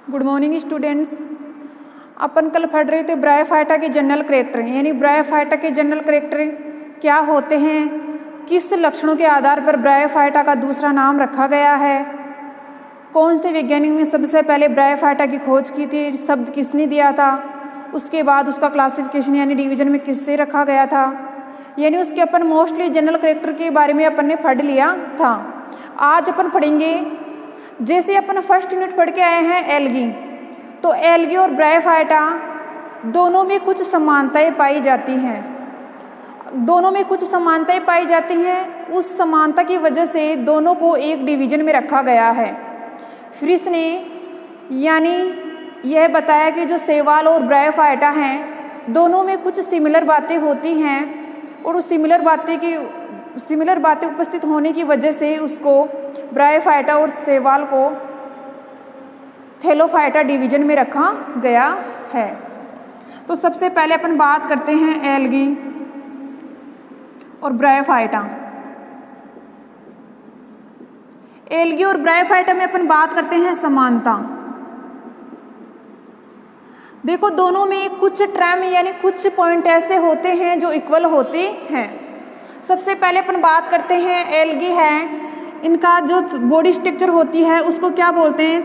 Good morning students. अपन कल पढ़ रहे थे ब्रायोफाइटा के जनरल कैरेक्टर, यानी ब्रायोफाइटा के जनरल कैरेक्टर क्या होते हैं, किस लक्षणों के आधार पर ब्रायोफाइटा का दूसरा नाम रखा गया है, कौन से वैज्ञानिक ने सबसे पहले ब्रायोफाइटा की खोज की थी, शब्द किसने दिया था, उसके बाद उसका क्लासिफिकेशन यानी डिवीजन में किससे रखा गया था, यानी उसके अपन मोस्टली जनरल कैरेक्टर के बारे में अपन ने पढ़ लिया था। आज अपन पढ़ेंगे, जैसे अपन फर्स्ट यूनिट पढ़ के आए हैं एल्गी, तो एल्गी और ब्रायोफाइटा दोनों में कुछ समानताएं पाई जाती हैं। दोनों में कुछ समानताएं पाई जाती हैं, उस समानता की वजह से दोनों को एक डिवीजन में रखा गया है। फिर इसने यानी यह बताया कि जो शैवाल और ब्रायोफाइटा हैं दोनों में कुछ सिमिलर बातें होती हैं और उस सिमिलर बातें उपस्थित होने की वजह से उसको ब्रायोफाइटा और शैवाल को थैलोफाइटा डिवीजन में रखा गया है। तो सबसे पहले अपन बात करते हैं एल्गी और ब्रायोफाइटा। एल्गी और ब्रायोफाइटा में अपन बात करते हैं समानता। देखो, दोनों में कुछ टर्म यानी कुछ पॉइंट ऐसे होते हैं जो इक्वल होते हैं। सबसे पहले अपन बात करते हैं एल्गी है, इनका जो बॉडी स्ट्रक्चर होती है उसको क्या बोलते हैं,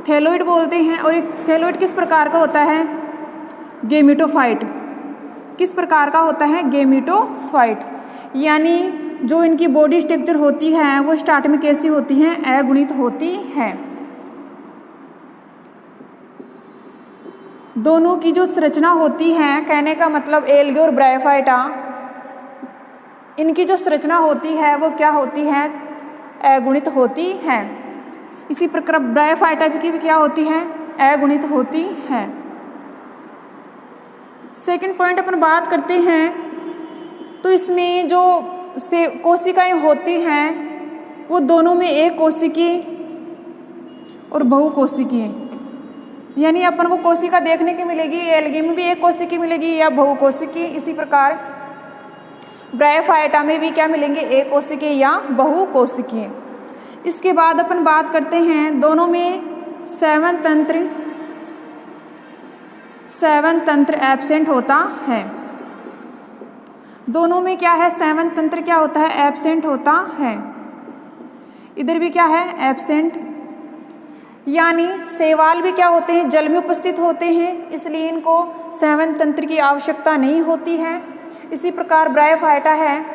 थैलोइड बोलते हैं। और एक थैलोइड किस प्रकार का होता है, गेमिटोफाइट। किस प्रकार का होता है, गेमिटोफाइट। यानी जो इनकी बॉडी स्ट्रक्चर होती है वो स्टार्ट में कैसी होती है, अगुणित होती है। दोनों की जो संरचना होती है, कहने का मतलब एल्गी और ब्रायोफाइटा, इनकी जो संरचना होती है वो क्या होती है, अगुणित होती है। इसी प्रकार ब्रायोफाइटा की भी क्या होती है, अगुणित होती है। सेकंड पॉइंट अपन बात करते हैं, तो इसमें जो कोशिकाएं होती हैं वो दोनों में एक कोशिकी और बहुकोशिकी, यानी अपन को कोशिका देखने की मिलेगी, एल्गी में भी एक कोशिकी मिलेगी या बहुकोशिकी। इसी प्रकार ब्रायोफाइटा में भी क्या मिलेंगे, एक कोशिकी या बहुकोशिकी। इसके बाद अपन बात करते हैं, दोनों में सेवन तंत्र एब्सेंट होता है। दोनों में क्या है, सेवन तंत्र क्या होता है, एब्सेंट होता है। इधर भी क्या है, एब्सेंट। यानी शैवाल भी क्या होते हैं, जल में उपस्थित होते हैं, इसलिए इनको सेवन तंत्र की आवश्यकता नहीं होती है। इसी प्रकार ब्रायोफाइटा है,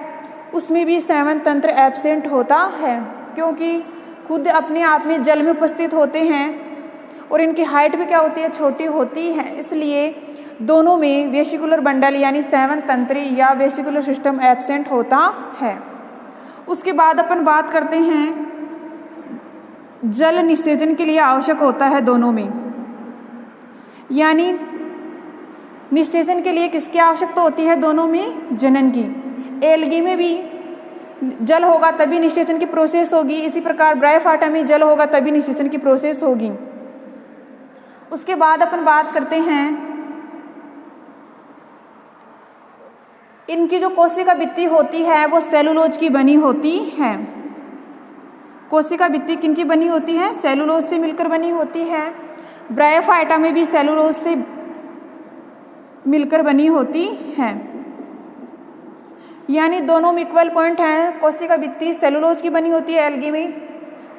उसमें भी सेवन तंत्र एब्सेंट होता है, क्योंकि खुद अपने आप में जल में उपस्थित होते हैं और इनकी हाइट भी क्या होती है, छोटी होती है। इसलिए दोनों में वेसिकुलर बंडल यानी सेवन तंत्र या वेसिकुलर सिस्टम एब्सेंट होता है। उसके बाद अपन बात करते हैं, जल निषेचन के लिए आवश्यक होता है दोनों में, यानी निषेचन के लिए किसकी आवश्यकता होती है, दोनों में जनन की। एल्गी में भी जल होगा तभी निषेचन की प्रोसेस होगी, इसी प्रकार ब्रायोफाइटा में जल होगा तभी निषेचन की प्रोसेस होगी। उसके बाद अपन बात करते हैं, इनकी जो कोशिका भित्ति होती है वो सेलुलोज की बनी होती है। कोशिका भित्ति किनकी बनी होती है, सेलुलोज से मिलकर बनी होती है। ब्रायोफाइटा में भी सेलुलोज से मिलकर बनी होती है, यानी दोनों में इक्वल पॉइंट हैं। कोशिका भित्ति सेलुलोज की बनी होती है एल्गी में,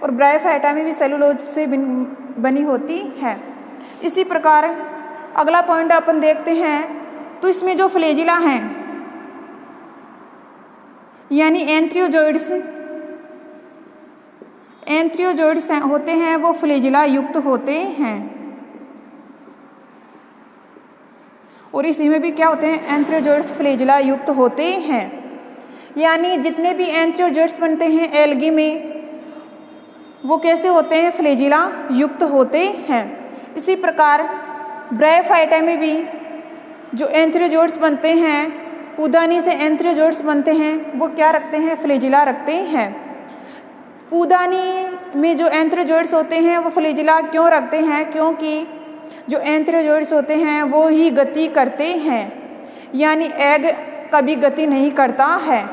और ब्रायोफाइटा में भी सेलुलोज से बनी होती है। इसी प्रकार अगला पॉइंट अपन देखते हैं, तो इसमें जो फ्लैजिला हैं यानी एंथ्रियोजोइड्स होते हैं वो फ्लैजिला युक्त होते हैं, और इसी में भी क्या होते हैं, एंथ्रियोजोइड्स फ्लैजिला युक्त होते हैं। यानी जितने भी एंथ्रियोजोइड्स बनते हैं एल्गी में वो कैसे होते हैं, फ्लैजिला युक्त होते हैं। इसी प्रकार ब्रायोफाइटा में भी जो एंथ्रियोजोइड्स बनते हैं, पूदानी से एंथ्रियोजोइड्स बनते हैं, वो क्या रखते हैं, फ्लैजिला रखते हैं। पूदानी में जो एंथ्रियोजोइड्स होते हैं वो फ्लैजिला क्यों रखते हैं, क्योंकि जो एंथ्रियोजोइड्स होते हैं वो ही गति करते हैं, यानी एग कभी गति नहीं करता है,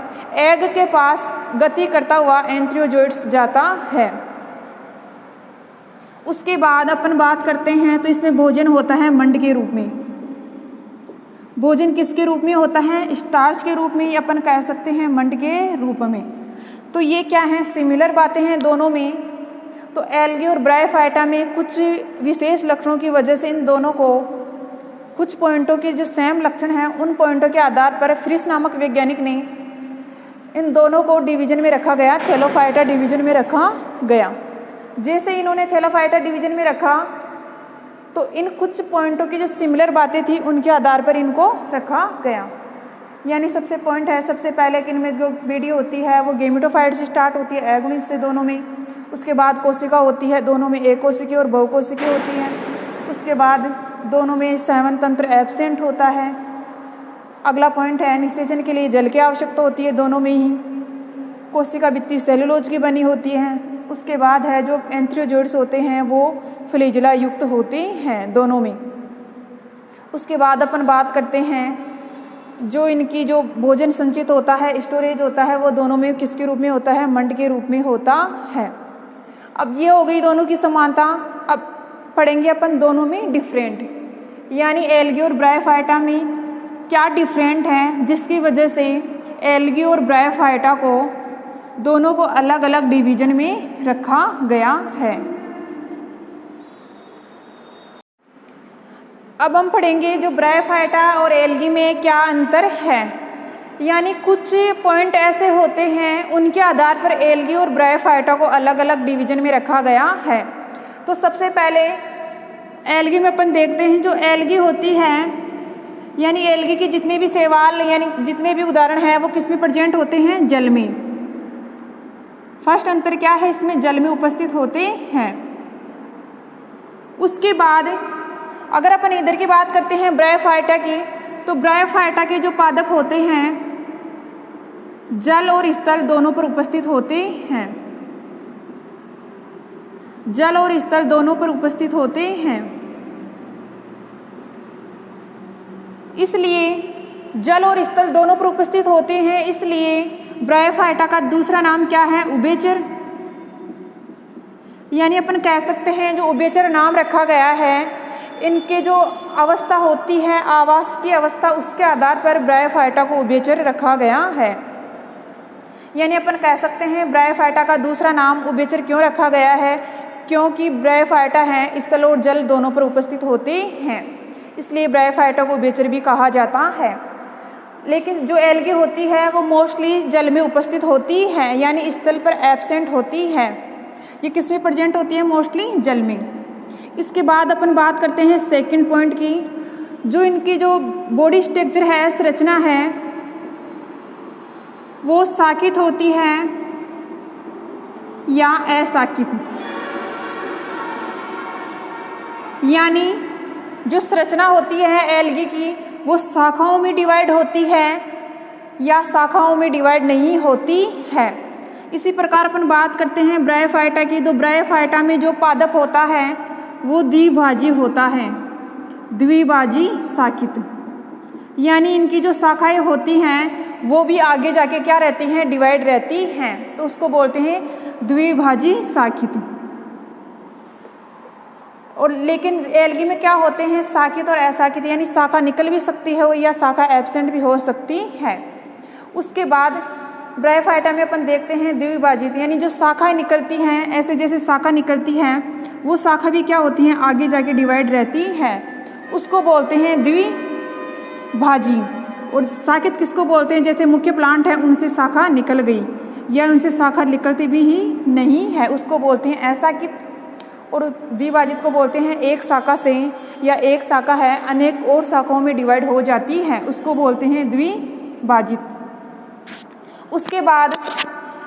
एग के पास गति करता हुआ एंथ्रियोजोइड्स जाता है। उसके बाद अपन बात करते हैं तो इसमें भोजन होता है मंड के रूप में। भोजन किसके रूप में होता है? स्टार्च के रूप में, अपन कह सकते हैं मंड के रूप में। तो ये क्या है? सिमिलर बातें हैं दोनों में। तो एल्गी और ब्रायोफाइटा में कुछ विशेष लक्षणों की वजह से इन दोनों को कुछ पॉइंटों के जो सेम लक्षण हैं उन पॉइंटों के आधार पर फ्रिश नामक वैज्ञानिक ने इन दोनों को डिवीजन में रखा गया, थैलोफाइटा डिवीजन में रखा गया। जैसे इन्होंने थैलोफाइटा डिवीजन में रखा तो इन कुछ पॉइंटों की जो सिमिलर बातें थी उनके आधार पर इनको रखा गया। यानी सबसे पॉइंट है, सबसे पहले कि इनमें जो वीडियो होती है वो गेमेटोफाइट से स्टार्ट होती है, एगोनिस्ट से दोनों में। उसके बाद कोशिका होती है, दोनों में एकोशिकी और बहुकोशिकी होती है। उसके बाद दोनों में सेवन तंत्र एब्सेंट होता है। अगला पॉइंट है निषेचन के लिए जल की आवश्यकता होती है दोनों में ही। कोशिका भित्ति सेलुलोज की बनी होती है। उसके बाद है जो एंथ्रोजोइड्स होते हैं वो फ्लैजेला युक्त होते हैं दोनों में। उसके बाद अपन बात करते हैं जो इनकी जो भोजन संचित होता है, स्टोरेज होता है, वो दोनों में किसके रूप में होता है? मंड के रूप में होता है। अब ये हो गई दोनों की समानता। अब पढ़ेंगे अपन दोनों में डिफरेंट, यानी एल्गी और ब्रायोफाइटा में क्या डिफरेंट है जिसकी वजह से एल्गी और ब्रायोफाइटा को दोनों को अलग अलग डिवीजन में रखा गया है। अब हम पढ़ेंगे जो ब्रायोफाइटा और एल्गी में क्या अंतर है, यानी कुछ पॉइंट ऐसे होते हैं उनके आधार पर एल्गी और ब्रायोफाइटा को अलग अलग डिवीजन में रखा गया है। तो सबसे पहले एल्गी में अपन देखते हैं जो एल्गी होती है, यानी एल्गी के जितने भी शैवाल यानी जितने भी उदाहरण हैं वो किस में प्रेजेंट होते हैं? जल में। फर्स्ट अंतर क्या है? इसमें जल में उपस्थित होते हैं। उसके बाद अगर अपन इधर की बात करते हैं ब्रायोफाइटा की, तो ब्रायोफाइटा के जो पादप होते हैं जल और स्थल दोनों पर उपस्थित होते हैं। जल और स्थल दोनों पर उपस्थित होते हैं। इसलिए जल और स्थल दोनों पर उपस्थित होते हैं, इसलिए ब्रायोफाइटा का दूसरा नाम क्या है? उभयचर। यानी अपन कह सकते हैं जो उभयचर नाम रखा गया है, इनके जो अवस्था होती है आवास की अवस्था, उसके आधार पर ब्रायोफाइटा को उभयचर रखा गया है। यानी अपन कह सकते हैं ब्रायोफाइटा का दूसरा नाम उभयचर क्यों रखा गया है? क्योंकि ब्रायोफाइटा हैं स्थल और जल दोनों पर उपस्थित होते हैं, इसलिए ब्रायोफाइटा को उभयचर भी कहा जाता है। लेकिन जो एल्गी होती है वो मोस्टली जल में उपस्थित होती है, यानी स्थल पर एब्सेंट होती है। ये किस में प्रेजेंट होती है? मोस्टली जल में। इसके बाद अपन बात करते हैं सेकंड पॉइंट की, जो इनकी जो बॉडी स्ट्रक्चर है, संरचना है, वो साकित होती है या असाकित। यानी जो संरचना होती है एल्गी की वो शाखाओं में डिवाइड होती है या शाखाओं में डिवाइड नहीं होती है। इसी प्रकार अपन बात करते हैं ब्रायोफाइटा की, तो ब्रायोफाइटा में जो पादप होता है वो द्विभाजी होता है, द्विभाजी शाखित। यानी इनकी जो शाखाएं होती हैं वो भी आगे जाके क्या रहती हैं? डिवाइड रहती हैं, तो उसको बोलते हैं द्विभाजी शाखित। और लेकिन एल्गी में क्या होते हैं? शाखित और अशाखित, यानी शाखा निकल भी सकती है या शाखा एब्सेंट भी हो सकती है। उसके बाद ब्रायोफाइटा में अपन देखते हैं द्विभाजित, यानी जो शाखाएं निकलती हैं, ऐसे जैसे शाखा निकलती हैं वो शाखा भी क्या होती हैं? आगे जाके डिवाइड रहती है, उसको बोलते हैं द्विभाजी। और शाखित किसको बोलते हैं? जैसे मुख्य प्लांट है उनसे शाखा निकल गई या उनसे शाखा निकलती भी ही नहीं है, उसको बोलते हैं अशाखित। और द्विभाजित को बोलते हैं एक शाखा से या एक शाखा है अनेक और शाखाओं में डिवाइड हो जाती है, उसको बोलते हैं द्विभाजित। उसके बाद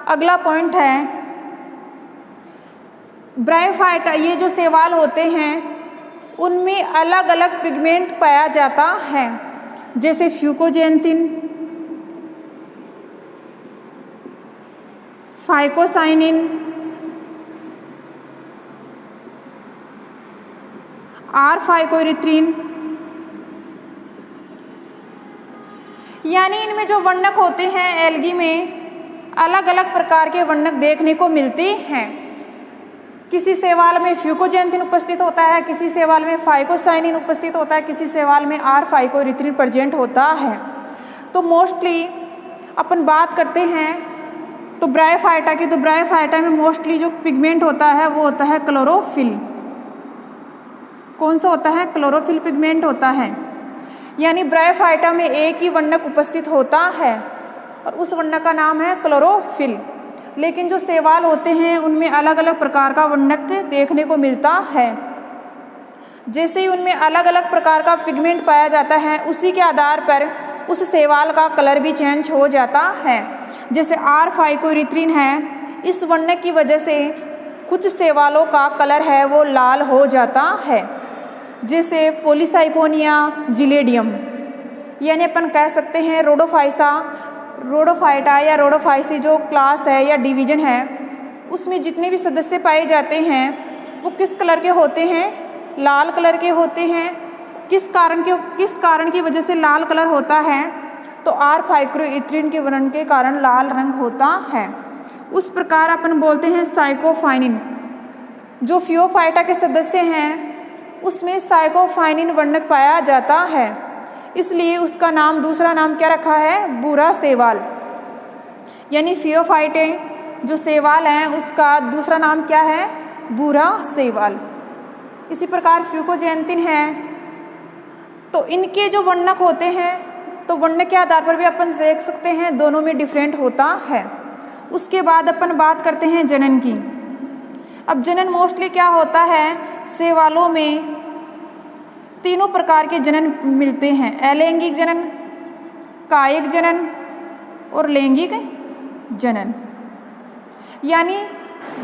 अगला पॉइंट है ब्रायोफाइटा, ये जो शैवाल होते हैं उनमें अलग अलग पिगमेंट पाया जाता है, जैसे फ्यूकोजेंथिन, फाइकोसाइनिन, R-फाइकोइरिथ्रिन। यानी इनमें जो वर्णक होते हैं एल्गी में अलग अलग प्रकार के वर्णक देखने को मिलते हैं। किसी शैवाल में फ्यूकोजैंथिन उपस्थित होता है, किसी शैवाल में फाइकोसाइनिन उपस्थित होता है, किसी शैवाल में आर फाइकोइरिथ्रिन प्रेजेंट होता है। तो मोस्टली अपन बात करते हैं तो ब्रायोफाइटा की, तो ब्रायोफाइटा में मोस्टली जो पिगमेंट होता है वो होता है क्लोरोफिल। कौन सा होता है? क्लोरोफिल पिगमेंट होता है। यानी ब्रायोफाइटा में एक ही वर्णक उपस्थित होता है और उस वर्णक का नाम है क्लोरोफिल। लेकिन जो शैवाल होते हैं उनमें अलग अलग प्रकार का वर्णक देखने को मिलता है। जैसे ही उनमें अलग अलग प्रकार का पिगमेंट पाया जाता है, उसी के आधार पर उस शैवाल का कलर भी चेंज हो जाता है। जैसे आर फाइकोइरिथ्रिन है, इस वर्णक की वजह से कुछ शैवालों का कलर है वो लाल हो जाता है। जैसे पॉलीसाइपोनिया जिलेडियम, यानी अपन कह सकते हैं रोडोफाइटा या रोडोफाइसी जो क्लास है या डिवीजन है, उसमें जितने भी सदस्य पाए जाते हैं वो किस कलर के होते हैं? लाल कलर के होते हैं। किस कारण की वजह से लाल कलर होता है? तो आर फाइकोइरिथ्रिन के वर्ण के कारण लाल रंग होता है। उस प्रकार अपन बोलते हैं साइकोफाइनिन। जो फियोफाइटा के सदस्य हैं उसमें साइकोफाइनिन वर्णक पाया जाता है, इसलिए उसका नाम, दूसरा नाम क्या रखा है? भूरा शैवाल। यानी फियोफाइटे जो शैवाल हैं उसका दूसरा नाम क्या है? भूरा शैवाल। इसी प्रकार फ्यूकोजैंथिन है, तो इनके जो वर्णक होते हैं तो वर्णक के आधार पर भी अपन देख सकते हैं दोनों में डिफरेंट होता है। उसके बाद अपन बात करते हैं जनन की। अब जनन मोस्टली क्या होता है? शैवालों में तीनों प्रकार के जनन मिलते हैं: अलैंगिक जनन, कायिक जनन और लैंगिक जनन। यानी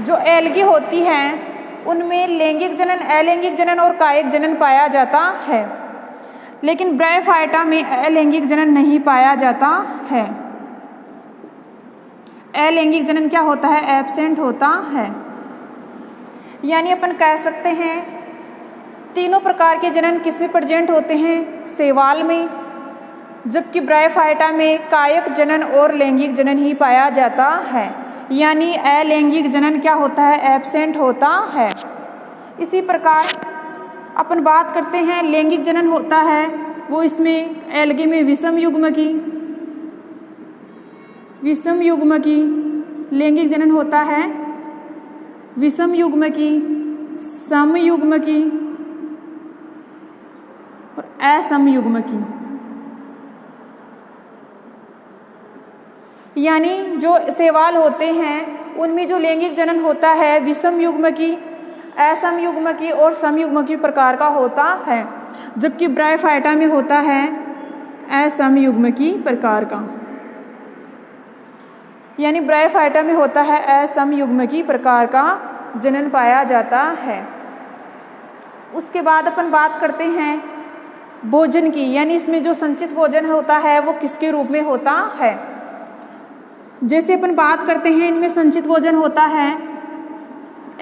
जो एल्गी होती हैं उनमें लैंगिक जनन, अलैंगिक जनन और कायिक जनन पाया जाता है, लेकिन ब्रायोफाइटा में अलैंगिक जनन नहीं पाया जाता है। अलैंगिक जनन क्या होता है? एब्सेंट होता है। यानी अपन कह सकते हैं तीनों प्रकार के जनन किस में प्रेजेंट होते हैं? शैवाल में, जबकि ब्रायोफाइटा में कायिक जनन और लैंगिक जनन ही पाया जाता है। यानी अलैंगिक जनन क्या होता है? एब्सेंट होता है। इसी प्रकार अपन बात करते हैं लैंगिक जनन होता है वो, इसमें एल्गी में विषम युग्म की लैंगिक जनन होता है, विषम युग्म की, सम युग्म की और असम युग्म की। यानी जो शैवाल होते हैं उनमें जो लैंगिक जनन होता है विषम युग्म की, असम युग्म की और सम युग्म की प्रकार का होता है, जबकि ब्रायोफाइटा में होता है असम युग्म की प्रकार का। यानी ब्रायोफाइटा में होता है असम युग्म की प्रकार का जनन पाया जाता है। उसके बाद अपन बात करते हैं भोजन की। यानी इसमें जो संचित भोजन होता है वो किसके रूप में होता है? जैसे अपन बात करते हैं इनमें संचित भोजन होता है,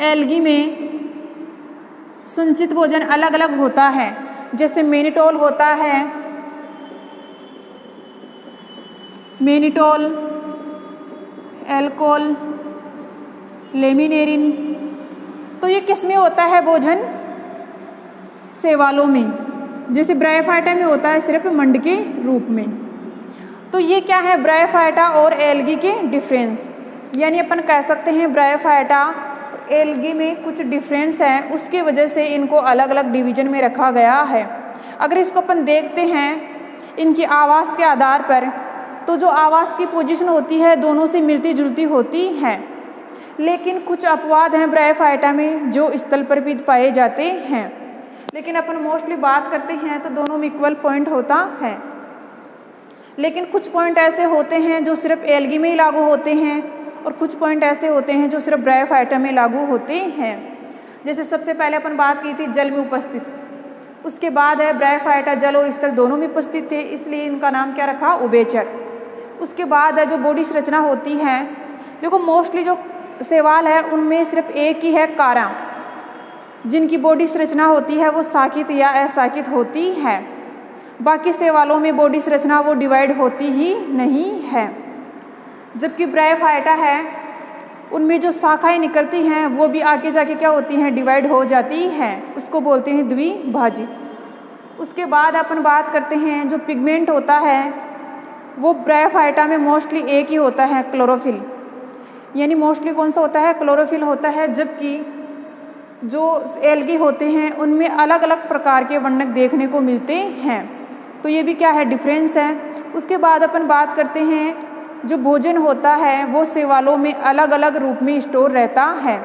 एल्गी में संचित भोजन अलग अलग होता है। जैसे मेनिटोल होता है, मेनिटोल, एल्कोल, लेमिनेरिन। तो ये किस में होता है भोजन? शैवालों में। जैसे ब्रायोफाइटा में होता है सिर्फ मंड के रूप में। तो ये क्या है? ब्रायोफाइटा और एल्गी के डिफरेंस। यानी अपन कह सकते हैं ब्रायोफाइटा और एल्गी में कुछ डिफरेंस है, उसकी वजह से इनको अलग अलग डिवीजन में रखा गया है। अगर इसको अपन देखते हैं इनकी आवास के आधार पर, तो जो आवास की पोजीशन होती है दोनों से मिलती जुलती होती है, लेकिन कुछ अपवाद हैं ब्रायोफाइटा में जो स्थल पर भी पाए जाते हैं। लेकिन अपन मोस्टली बात करते हैं तो दोनों में इक्वल पॉइंट होता है। लेकिन कुछ पॉइंट ऐसे होते हैं जो सिर्फ एल्गी में ही लागू होते हैं और कुछ पॉइंट ऐसे होते हैं जो सिर्फ ब्रायोफाइटा में लागू होते हैं। जैसे सबसे पहले अपन बात की थी जल में उपस्थित, उसके बाद है ब्रायोफाइटा जल और स्थल दोनों में उपस्थित थे, इसलिए इनका नाम क्या रखा? उभयचर। उसके बाद है जो बॉडी संरचना होती है, देखो मोस्टली जो शैवाल है उनमें सिर्फ एक ही है कारा, जिनकी बॉडी संरचना होती है वो साकित या असाकित होती है। बाकी शैवालों में बॉडी संरचना वो डिवाइड होती ही नहीं है। जबकि ब्रायोफाइटा है उनमें जो शाखाएं निकलती हैं वो भी आगे जाके क्या होती हैं, डिवाइड हो जाती हैं, उसको बोलते हैं द्विभाजित। उसके बाद अपन बात करते हैं जो पिगमेंट होता है वो ब्रायोफाइटा में मोस्टली एक ही होता है, क्लोरोफिल। यानी मोस्टली कौन सा होता है, क्लोरोफिल होता है, जबकि जो एल्गी होते हैं उनमें अलग अलग प्रकार के वर्णक देखने को मिलते हैं। तो ये भी क्या है, डिफरेंस है। उसके बाद अपन बात करते हैं जो भोजन होता है वो शैवालों में अलग अलग रूप में स्टोर रहता है।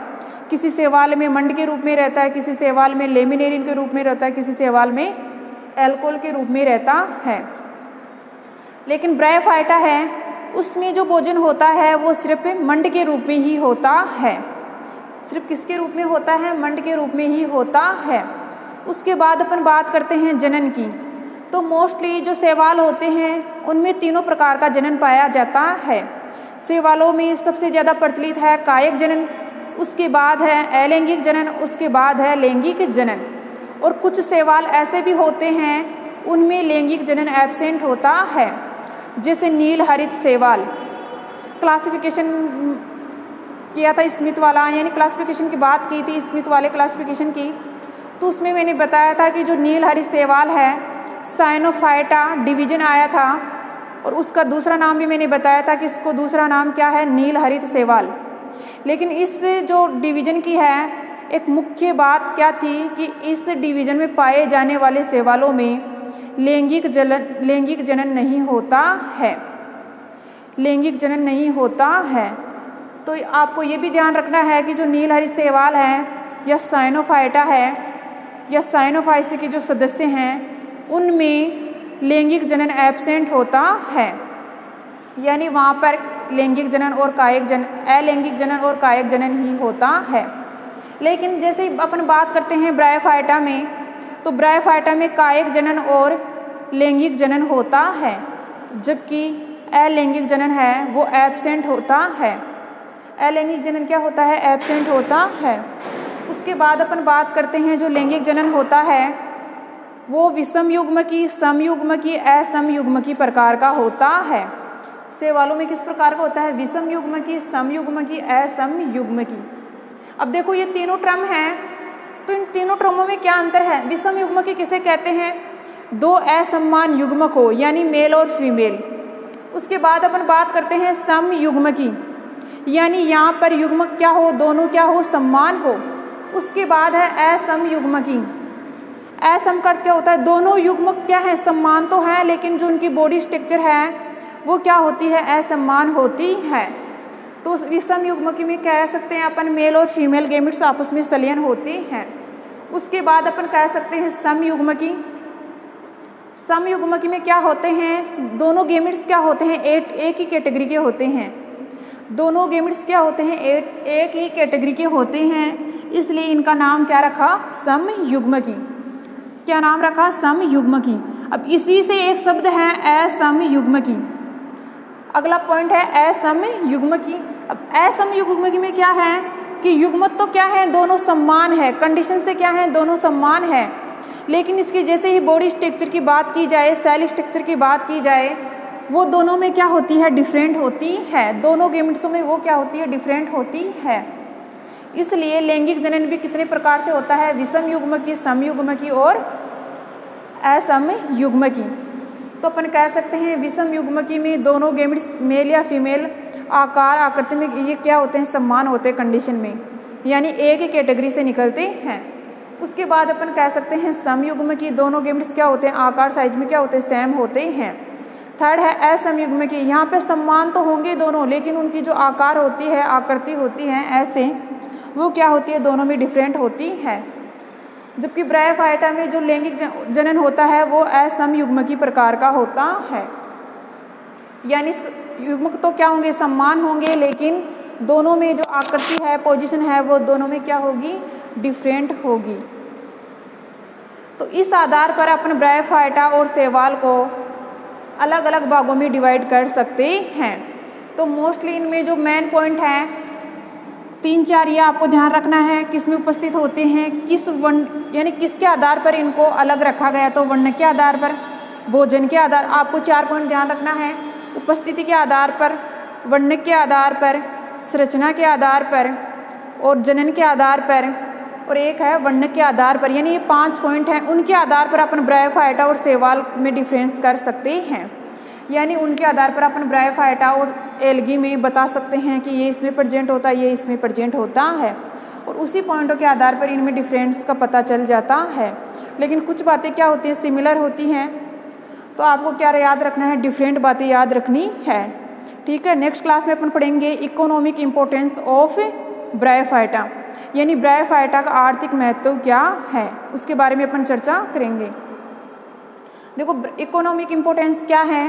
किसी शैवाल में मंड के रूप में रहता है, किसी शैवाल में लेमिनेरिन के रूप में रहता है, किसी शैवाल में एल्कोहल के रूप में रहता है। लेकिन ब्रायोफाइटा है उसमें जो भोजन होता है वो सिर्फ मंड के रूप में ही होता है। सिर्फ किसके रूप में होता है, मंड के रूप में ही होता है। उसके बाद अपन बात करते हैं जनन की। तो मोस्टली जो शैवाल होते हैं उनमें तीनों प्रकार का जनन पाया जाता है। शैवालों में सबसे ज़्यादा प्रचलित है कायिक जनन, उसके बाद है अलैंगिक जनन, उसके बाद है लैंगिक जनन। और कुछ शैवाल ऐसे भी होते हैं उनमें लैंगिक जनन एब्सेंट होता है, जैसे नील हरित शैवाल। क्लासिफिकेशन किया था स्मिथ वाला, यानी क्लासिफिकेशन की बात की थी स्मिथ वाले क्लासिफिकेशन की, तो उसमें मैंने बताया था कि जो नील हरित शैवाल है साइनोफाइटा डिवीजन आया था, और उसका दूसरा नाम भी मैंने बताया था कि इसको दूसरा नाम क्या है, नील हरित शैवाल। लेकिन इस जो डिवीजन की है एक मुख्य बात क्या थी कि इस डिवीजन में पाए जाने वाले शैवालों में लैंगिक जनन नहीं होता है, लैंगिक जनन नहीं होता है। तो आपको ये भी ध्यान रखना है कि जो नील हरित शैवाल है या साइनोफाइटा है या साइनोफाइसी के जो सदस्य हैं उनमें लैंगिक जनन एब्सेंट होता है, यानी वहाँ पर लैंगिक जनन और कायिक जनन, अलैंगिक जनन और कायिक जनन ही होता है। लेकिन जैसे अपन बात करते हैं ब्रायोफाइटा में, तो ब्रायोफाइटा में कायिक जनन और लैंगिक जनन होता है, जबकि अलैंगिक जनन है वो एब्सेंट होता है। अलैंगिक जनन क्या होता है, एब्सेंट होता है। उसके बाद अपन बात करते हैं जो लैंगिक जनन होता है वो विषम युग्म की, समयुग्म की, असमयुग्म की प्रकार का होता है। शैवालों में किस प्रकार का होता है, विषम युग्म की, समयुग्म की, असमयुग्म की। अब देखो ये तीनों टर्म हैं, तो इन तीनों टर्मों में क्या अंतर है। विषम युग्म की किसे कहते हैं, दो असमान युग्मक हो, यानी मेल और फीमेल। उसके बाद अपन बात करते हैं समयुग्म की, यानी यहाँ पर युग्मक क्या हो, दोनों क्या हो, समान हो। उसके बाद है असमयुग्म की। असम का क्या होता है, दोनों युग्मक क्या है, समान तो है लेकिन जो उनकी बॉडी स्ट्रक्चर है वो क्या होती है, असमान होती है। तो विषम युग्मक में कह सकते हैं अपन मेल और फीमेल गैमेट्स आपस में संलयन होते हैं। उसके बाद अपन कह सकते हैं समयुग्मकी। समयुग्मकी में क्या होते हैं, दोनों गैमेट्स क्या होते हैं, एक ही कैटेगरी के होते हैं। दोनों गैमेट्स क्या होते हैं, एक ही कैटेगरी के होते हैं, इसलिए इनका नाम क्या रखा, समयुग्मकी। क्या नाम रखा, समयुग्मकी। अब इसी से एक शब्द है असमयुग्मकी। अगला पॉइंट है असमयुग्मकी। अब असमयुग्मकी में क्या है कि युग्मक तो क्या है, दोनों समान है, कंडीशन से क्या है, दोनों समान है, लेकिन इसकी जैसे ही बॉडी स्ट्रक्चर की बात की जाए, सेल स्ट्रक्चर की बात की जाए, वो दोनों में क्या होती है, डिफरेंट होती है। दोनों गैमेट्सों में वो क्या होती है, डिफरेंट होती है। इसलिए लैंगिक जनन भी कितने प्रकार से होता है, विषम युग्मकी, समयुग्मकी और असमयुग्मकी। तो अपन कह सकते हैं विषम युग्मकी में दोनों गैमेट्स मेल या फीमेल आकार आकृति में ये क्या होते हैं, समान होते हैं कंडीशन में, यानी एक ही कैटेगरी से निकलते हैं। उसके बाद अपन कह सकते हैं समयुग्मकी, दोनों गैमेट्स क्या होते हैं, आकार साइज में क्या होते हैं, सेम होते हैं। थर्ड है असमयुग्मकी। यहाँ पे समान तो होंगे दोनों, लेकिन उनकी जो आकार होती है, आकृति होती है ऐसे, वो क्या होती है, दोनों में डिफरेंट होती है। जबकि ब्रायोफाइटा में जो लैंगिक जनन होता है वो असमयुग्मकी प्रकार का होता है, यानी युग्मक तो क्या होंगे, समान होंगे, लेकिन दोनों में जो आकृति है, पोजीशन है, वो दोनों में क्या होगी, डिफरेंट होगी। तो इस आधार पर अपन ब्रायोफाइटा और शैवाल को अलग अलग भागों में डिवाइड कर सकते हैं। तो मोस्टली इनमें जो मेन पॉइंट है 3-4 ये आपको ध्यान रखना है, किस में उपस्थित होते हैं, किस वर्ण, यानी किसके आधार पर इनको अलग रखा गया, तो वर्ण के आधार पर, भोजन के आधार, आपको 4 पॉइंट ध्यान रखना है, उपस्थिति के आधार पर, वर्ण के आधार पर, संरचना के आधार पर और जनन के आधार पर, और एक है वर्ण के आधार पर। यानी ये 5 पॉइंट हैं, उनके आधार पर अपन ब्रायोफाइटा और शैवाल में डिफरेंस कर सकते हैं। यानी उनके आधार पर अपन ब्रायोफाइटा और एल्गी में बता सकते हैं कि ये इसमें प्रेजेंट होता है, ये इसमें प्रेजेंट होता है, और उसी पॉइंटों के आधार पर इनमें डिफरेंस का पता चल जाता है। लेकिन कुछ बातें क्या होती हैं, सिमिलर होती हैं, तो आपको क्या याद रखना है, डिफरेंट बातें याद रखनी है। ठीक है, नेक्स्ट क्लास में अपन पढ़ेंगे इकोनॉमिक इम्पोर्टेंस ऑफ ब्रायोफाइटा, यानी ब्रायोफाइटा का आर्थिक महत्व क्या है, उसके बारे में अपन चर्चा करेंगे। देखो इकोनॉमिक इम्पोर्टेंस क्या है,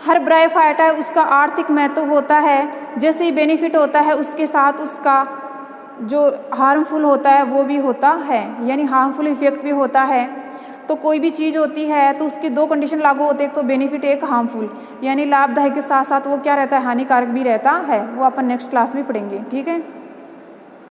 हर ब्रायोफाइटा है उसका आर्थिक महत्व होता है। जैसे ही बेनिफिट होता है उसके साथ उसका जो हार्मफुल होता है वो भी होता है, यानी हार्मफुल इफेक्ट भी होता है। तो कोई भी चीज़ होती है तो उसकी 2 कंडीशन लागू होते हैं, एक तो बेनिफिट, एक हार्मफुल। यानी लाभदायक के साथ साथ वो क्या रहता है, हानिकारक भी रहता है। वो अपन नेक्स्ट क्लास में पढ़ेंगे। ठीक है।